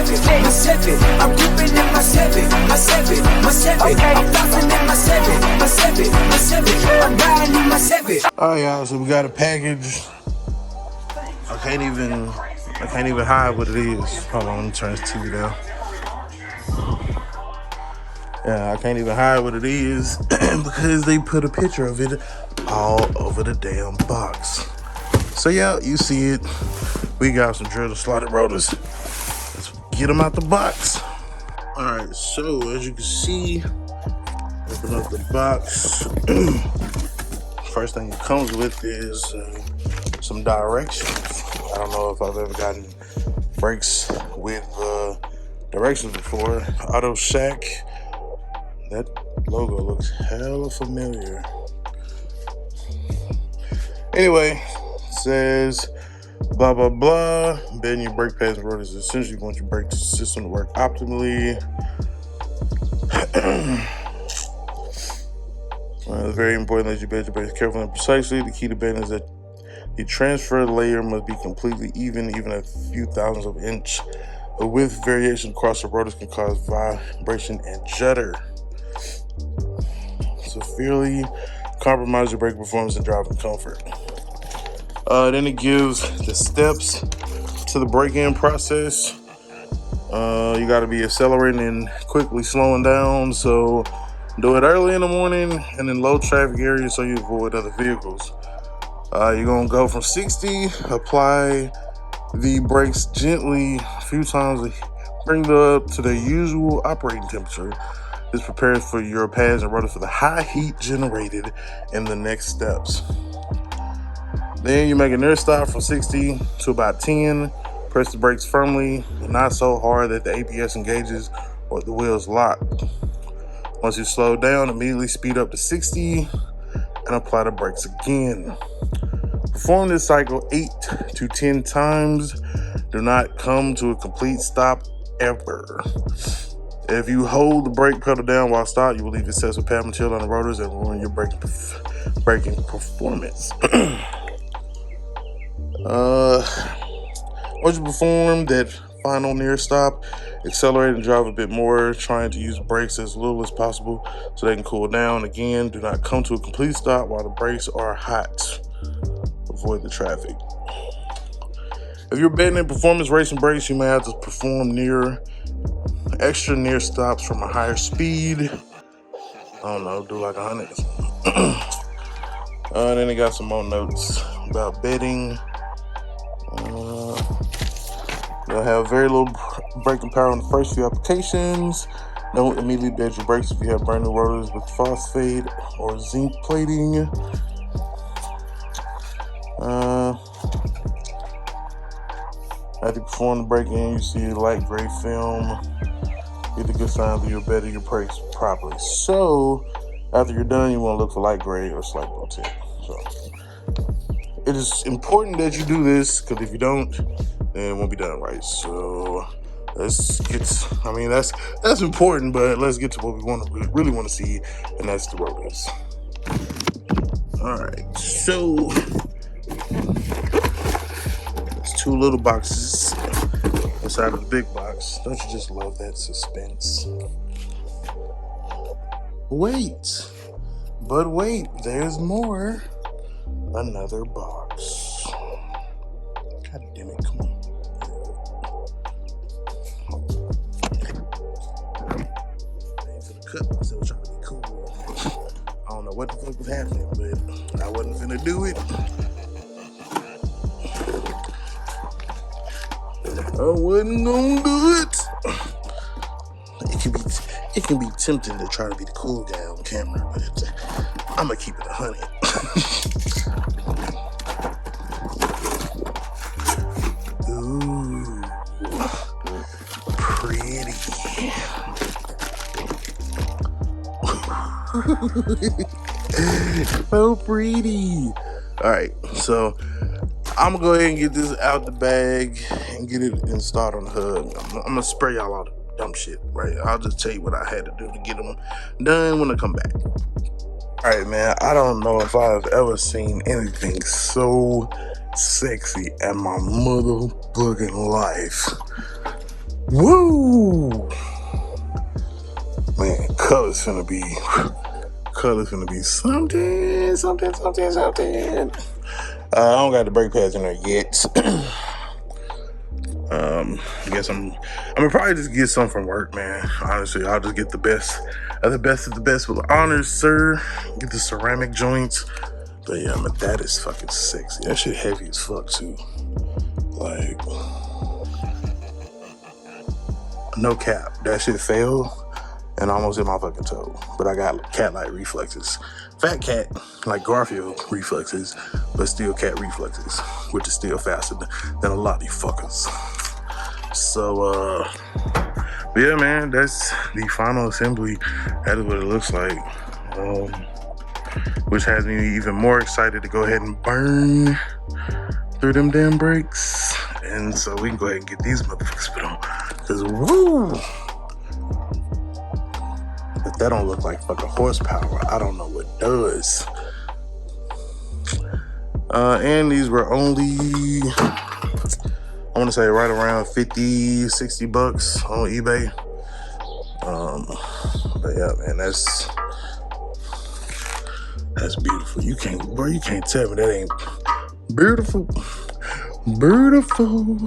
my seven. I'm ripping in my seven, my seven, my seven. Okay. I'm bouncing in my seven, my seven, my seven. I'm riding in my seven. All right, y'all. So we got a package. I can't even hide what it is. Hold on, let me turn this TV down. Yeah, I can't even hide what it is because they put a picture of it all over the damn box. So yeah, you see it. We got some drilled and slotted rotors. Let's get them out the box. All right, so as you can see, open up the box. First thing it comes with is some directions. I don't know if I've ever gotten brakes with directions before. Auto Shack. That logo looks hella familiar. Anyway, it says blah blah blah. Bending your brake pads and rotors is essential. You want your brake system to work optimally. It's very important that you bend your brakes carefully and precisely. The key to bending is that the transfer layer must be completely even a few thousandths of an inch. A width variation across the rotors can cause vibration and judder. Severely compromise your brake performance and driving comfort. Then it gives the steps to the break-in process. You got to be accelerating and quickly slowing down. So do it early in the morning and in low traffic areas so you avoid other vehicles. You're going to go from 60, apply the brakes gently a few times, bring them up to their usual operating temperature. This prepares for your pads and rotors for the high heat generated in the next steps. Then you make a near stop from 60 to about 10. Press the brakes firmly, but not so hard that the ABS engages or the wheels lock. Once you slow down, immediately speed up to 60 and apply the brakes again. Perform this cycle 8 to 10 times. Do not come to a complete stop ever. If you hold the brake pedal down while stopped, you will leave excessive pad material on the rotors and ruin your braking performance. Once you perform that final near stop, accelerate and drive a bit more, trying to use brakes as little as possible so they can cool down. Again, do not come to a complete stop while the brakes are hot. Avoid the traffic. If you're betting in performance racing brakes, you may have to perform extra near stops from a higher speed. I don't know, do like 100. Then they got some more notes about betting. You'll have very little braking power on the first few applications. Don't immediately bed your brakes if you have brand new rotors with phosphate or zinc plating. After you perform the break-in, you see light gray film. Get the good signs that you're bedding your brakes properly. So, after you're done, you want to look for light gray or slight blow tip. So, it is important that you do this, because if you don't, then it won't be done right. So, let's get. I mean, that's important, but let's get to what we really want to see, and that's the rotors. All right, so. Two little boxes inside of the big box. Don't you just love that suspense? Wait, there's more. Another box. God damn it, come on. I ain't finna cut myself trying to be cool. I don't know what the fuck was happening, but I wasn't finna do it. I wasn't gonna do it. It can be tempting to try to be the cool guy on camera, but I'm gonna keep it 100. Ooh, pretty. So pretty. All right, so I'm gonna go ahead and get this out the bag and get it installed on the hood. I'm gonna spray y'all all the dumb shit, right? I'll just tell you what I had to do to get them done when I come back. All right, man, I don't know if I've ever seen anything so sexy in my motherfucking life. Woo! Man, color's finna be something. I don't got the brake pads in there yet. I guess I'm gonna probably just get some from work, man. Honestly, I'll just get the best of the best with honors, sir. Get the ceramic joints. But yeah, man, that is fucking sexy. That shit heavy as fuck too. Like, no cap, that shit failed and almost hit my fucking toe. But I got cat-like reflexes. Fat cat, like Garfield reflexes, but still cat reflexes, which is still faster than a lot of these fuckers. So, but yeah, man, that's the final assembly. That is what it looks like. Which has me even more excited to go ahead and burn through them damn brakes. And so we can go ahead and get these motherfuckers put on. Cause woo! If that don't look like fucking horsepower, I don't know what does. And these were only, I want to say right around 50, 60 bucks on eBay. But yeah, man, that's beautiful. You can't tell me that ain't beautiful. Beautiful.